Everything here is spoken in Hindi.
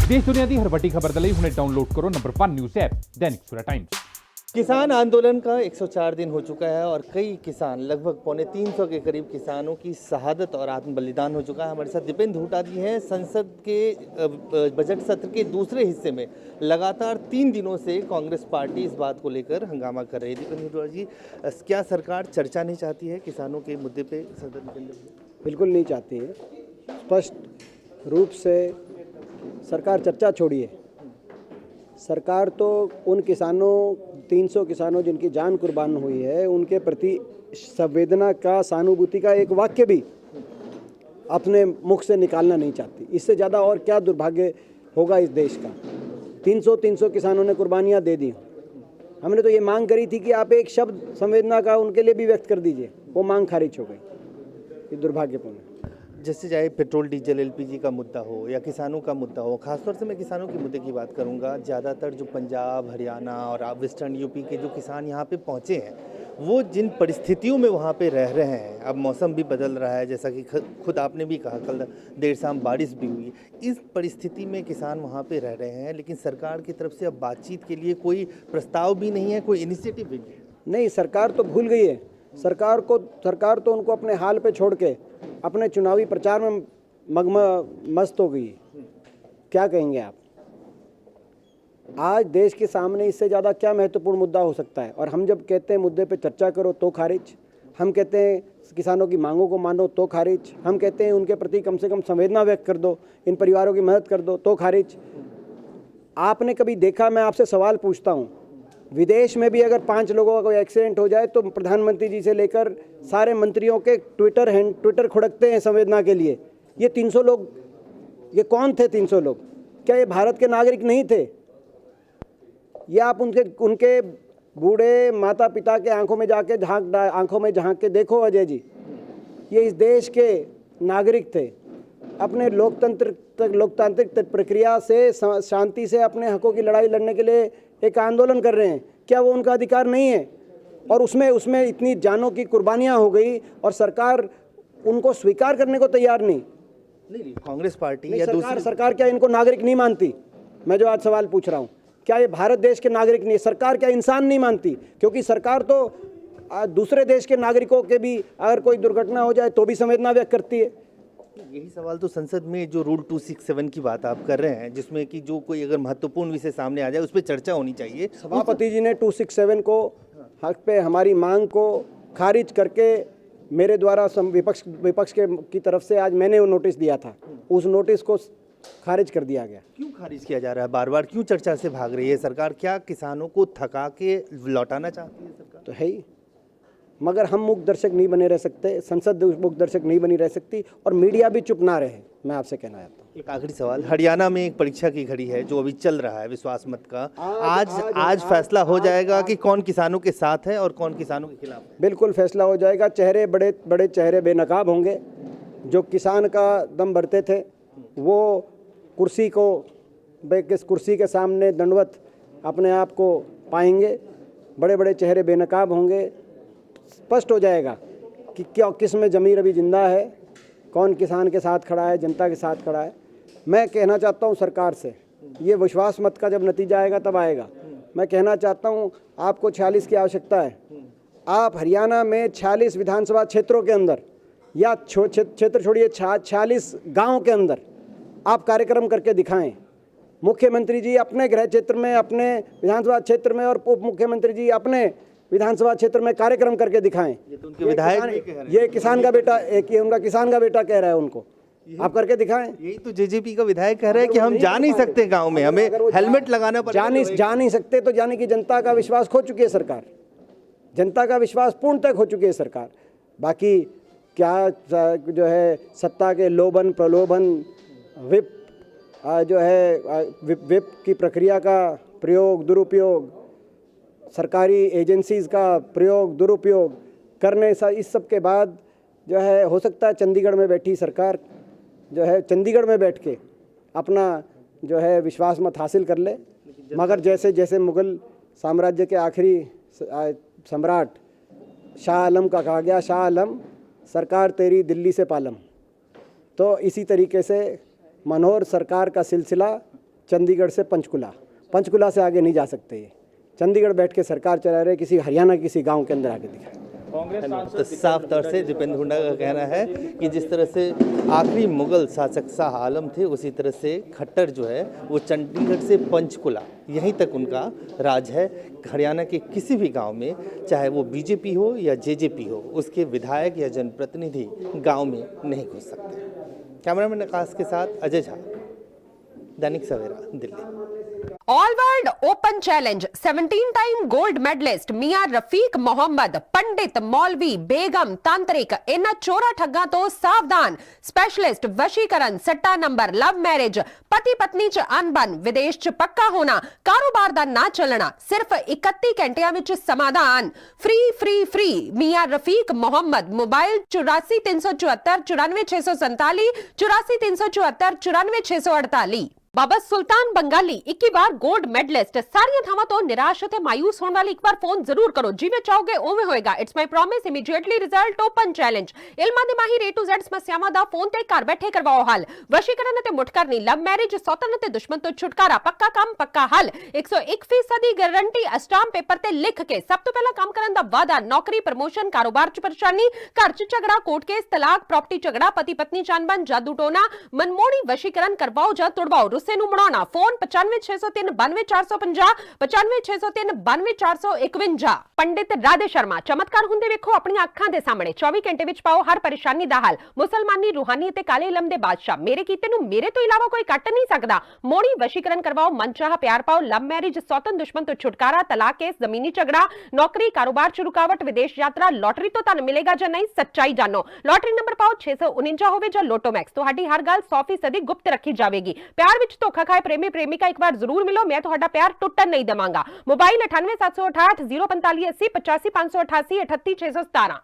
देश दुनिया की हर वड्डी खबर दे हुणे डाउनलोड करो number 1 news app Dainik Savera times. किसान आंदोलन का 104 दिन हो चुका है और कई किसान लगभग 350 के करीब किसानों की शहादत और आत्म बलिदान हो चुका है। हमारे साथ दीपेंद्र हुड्डा जी हैं। संसद के बजट सत्र के दूसरे हिस्से में लगातार 3 दिनों से कांग्रेस पार्टी इस बात को लेकर हंगामा कर रही है। दीपेंद्र हुड्डा जी, क्या सरकार चर्चा नहीं चाहती है किसानों के मुद्दे पे सदन के अंदर? बिल्कुल नहीं चाहती है। स्पष्ट रूप से सरकार चर्चा छोड़िए, सरकार तो उन किसानों 300 किसानों जिनकी जान कुर्बान हुई है उनके प्रति संवेदना का, सहानुभूति का एक वाक्य भी अपने मुख से निकालना नहीं चाहती। इससे ज़्यादा और क्या दुर्भाग्य होगा इस देश का। 300 किसानों ने कुर्बानियाँ दे दी। हमने तो ये मांग करी थी कि आप एक शब्द संवेदना का उनके लिए भी व्यक्त कर दीजिए, वो मांग खारिज हो गई। ये दुर्भाग्यपूर्ण है। जैसे चाहे पेट्रोल डीजल एलपीजी का मुद्दा हो या किसानों का मुद्दा हो, खासतौर से मैं किसानों के मुद्दे की बात करूंगा। ज़्यादातर जो पंजाब, हरियाणा और वेस्टर्न यूपी के जो किसान यहाँ पे पहुँचे हैं, वो जिन परिस्थितियों में वहाँ पे रह रहे हैं, अब मौसम भी बदल रहा है, जैसा कि खुद आपने भी कहा, कल देर शाम बारिश भी हुई। इस परिस्थिति में किसान वहाँ पे रह रहे हैं, लेकिन सरकार की तरफ से अब बातचीत के लिए कोई प्रस्ताव भी नहीं है, कोई इनिशिएटिव भी नहीं। सरकार तो भूल गई है। सरकार तो उनको अपने हाल पे छोड़ के अपने चुनावी प्रचार में मस्त हो गई। क्या कहेंगे आप? आज देश के सामने इससे ज़्यादा क्या महत्वपूर्ण मुद्दा हो सकता है? और हम जब कहते हैं मुद्दे पे चर्चा करो तो खारिज, हम कहते हैं किसानों की मांगों को मानो तो खारिज, हम कहते हैं उनके प्रति कम से कम संवेदना व्यक्त कर दो, इन परिवारों की मदद कर दो तो खारिज। आपने कभी देखा, मैं आपसे सवाल पूछता हूँ, विदेश में भी अगर 5 लोगों का कोई एक्सीडेंट हो जाए तो प्रधानमंत्री जी से लेकर सारे मंत्रियों के ट्विटर खुड़कते हैं संवेदना के लिए। ये 300 लोग, ये कौन थे 300 लोग? क्या ये भारत के नागरिक नहीं थे? या आप उनके बूढ़े माता पिता के आंखों में झांक के देखो अजय जी, ये इस देश के नागरिक थे। अपने लोकतांत्रिक प्रक्रिया से शांति से अपने हकों की लड़ाई लड़ने के लिए एक आंदोलन कर रहे हैं। क्या वो उनका अधिकार नहीं है? और उसमें इतनी जानों की कुर्बानियां हो गई और सरकार उनको स्वीकार करने को तैयार नहीं। कांग्रेस पार्टी या सरकार क्या इनको नागरिक नहीं मानती? मैं जो आज सवाल पूछ रहा हूँ, क्या ये भारत देश के नागरिक नहीं? सरकार क्या इंसान नहीं मानती? क्योंकि सरकार तो दूसरे देश के नागरिकों के भी अगर कोई दुर्घटना हो जाए तो भी संवेदना व्यक्त करती है। यही सवाल तो संसद में जो रूल 267 की बात आप कर रहे हैं, जिसमें कि जो कोई अगर महत्वपूर्ण विषय सामने आ जाए उस पर चर्चा होनी चाहिए। सभापति जी ने 267 को हक पे हमारी मांग को खारिज करके मेरे द्वारा विपक्ष की तरफ से आज मैंने वो नोटिस दिया था, उस नोटिस को खारिज कर दिया गया। क्यों खारिज किया जा रहा है बार बार? क्यों चर्चा से भाग रही है सरकार? क्या किसानों को थका के लौटाना चाहती है सरकार? तो है ही, मगर हम मुख्य दर्शक नहीं बने रह सकते, संसद मुख्य दर्शक नहीं बनी रह सकती और मीडिया भी चुप ना रहे। मैं आपसे कहना चाहता हूँ। एक आखिरी सवाल, हरियाणा में एक परीक्षा की घड़ी है जो अभी चल रहा है, विश्वास मत का। आज फैसला हो जाएगा कि कौन किसानों के साथ है और कौन किसानों के खिलाफ है? बिल्कुल फैसला हो जाएगा। बड़े बड़े चेहरे बेनकाब होंगे। जो किसान का दम भरते थे वो कुर्सी के सामने दंडवत अपने आप को पाएंगे। बड़े बड़े चेहरे बेनकाब होंगे। स्पष्ट हो जाएगा कि क्या किस में ज़मीर अभी जिंदा है, कौन किसान के साथ खड़ा है, जनता के साथ खड़ा है। मैं कहना चाहता हूं सरकार से, ये विश्वास मत का जब नतीजा आएगा तब आएगा। मैं कहना चाहता हूं आपको 46 की आवश्यकता है। आप हरियाणा में 46 विधानसभा क्षेत्रों के अंदर या क्षेत्र छोड़िए 46 गाँव के अंदर आप कार्यक्रम करके दिखाएं। मुख्यमंत्री जी अपने गृह क्षेत्र में, अपने विधानसभा क्षेत्र में और उप मुख्यमंत्री जी अपने विधानसभा क्षेत्र में कार्यक्रम करके दिखाएं। ये तो उनके विधायक, ये किसान का बेटा, एक ये उनका किसान का बेटा कह रहा है उनको, आप करके दिखाएं। यही तो जेजेपी का विधायक कह रहा है कि हम जा नहीं सकते गांव में, हमें हेलमेट लगाना पड़ेगा। जा नहीं सकते तो यानी कि जनता का विश्वास खो चुकी है सरकार। जनता का विश्वास पूर्णतः खो चुकी है सरकार। बाकी क्या जो है सत्ता के लोभन प्रलोभन, विप जो है विप की प्रक्रिया का प्रयोग दुरुपयोग, सरकारी एजेंसीज़ का प्रयोग दुरुपयोग करने इस सब के बाद जो है हो सकता है चंडीगढ़ में बैठी सरकार जो है चंडीगढ़ में बैठ के अपना जो है विश्वास मत हासिल कर ले। मगर जैसे मुग़ल साम्राज्य के आखिरी सम्राट शाह आलम का कहा गया, शाह आलम सरकार तेरी दिल्ली से पालम। तो इसी तरीके से मनोहर सरकार का सिलसिला चंडीगढ़ से पंचकुला, पंचकुला से आगे नहीं जा सकते ये। चंडीगढ़ बैठ के सरकार चला रहे, किसी हरियाणा किसी गांव के अंदर आके दिखाए। तो साफ तौर से दीपेंद्र हुड्डा का कहना है कि जिस तरह से आखिरी मुगल शासक शाह आलम थे, उसी तरह से खट्टर जो है वो चंडीगढ़ से पंचकुला यहीं तक उनका राज है। हरियाणा के किसी भी गांव में, चाहे वो बीजेपी हो या जेजेपी हो, उसके विधायक या जनप्रतिनिधि गांव में नहीं घुस सकते। कैमरामैन आकाश के साथ Ajay Jha, Dainik Savera, Delhi. All world open challenge 17 time gold medalist मियां रफीक मोहम्मद, पंडित, मौलवी, बेगम, तांत्रिक, इन्हां चोरा ठग्गां तो सावधान। स्पेशलिस्ट वशीकरण, सट्टा नंबर, लव मैरिज, पति पत्नी च अनबन, विदेश च पक्का होना, कारोबार दा ना चलना, सिर्फ 31 घंटियां विच समाधान। फ्री फ्री फ्री मियां रफीक मोहम्मद। मोबाइल 84 374 94 647, 84 374 94 648। बाबा सुल्तान बंगाली 21 बार गोल्ड मेडलिस्ट। सारियां थावां तो निराश ते मायूस होने वाले एक बार फोन जरूर करो, जिवें चाहोगे उवें होएगा। It's my promise, immediately result, open challenge. इल्मां दे माहिर A to Z समस्यावां दा फोन ते घर बैठे करवाओ हल। वशीकरण ते मुठकरनी, लव मैरिज, सौतन ते दुश्मन तो छुटकारा, पक्का काम पक्का हल। 101% गारंटी, स्टाम्प पेपर ते लिख के। सब तो पहला काम करन दा वादा, नौकरी, प्रमोशन, कारोबार च परेशानी, घर च झगड़ा, कोर्ट केस, तलाक, प्रॉपर्टी झगड़ा, पति पत्नी चानबन, जादू टोना, मनमोड़ी वशीकरण करवाओ जा तुड़वाओ, रुस्से नूं मनाउणा। फोन 95 603 92 450, 95 603 92 451। पंडित राधे शर्मा, चमत्कार हुंदे वेखो अपनी अखां दे सामने। 24 घंटे विच पाओ हर परेशानी दा हल। मुसलमानी, रूहानी ते काले इलम दे बादशाह, मेरे कीते नूं मेरे तो इलावा कोई कट नहीं सकदा। मोड़ी वशीकरण करवाओ, मनचाहा प्यार पाओ, लव मैरिज, सौतन दुश्मन तो छुटकारा, तलाक केस, जमीनी झगड़ा, नौकरी, कारोबार च रुकावट, विदेश यात्रा, लॉटरी तो धन मिलेगा जां नहीं, सच्चाई जानो। लॉटरी नंबर पाओ 649 होवे जां लोटो मैक्स। तुहाडी हर गल 100% गुप्त रखी जावेगी। प्यार विच धोखा खाए प्रेमी प्रेमिका एक बार जरूर मिलो, मैं तुहाडा प्यार टुटन नहीं देवांगा। मोबाइल 98 768 045 80 85 588 38 617।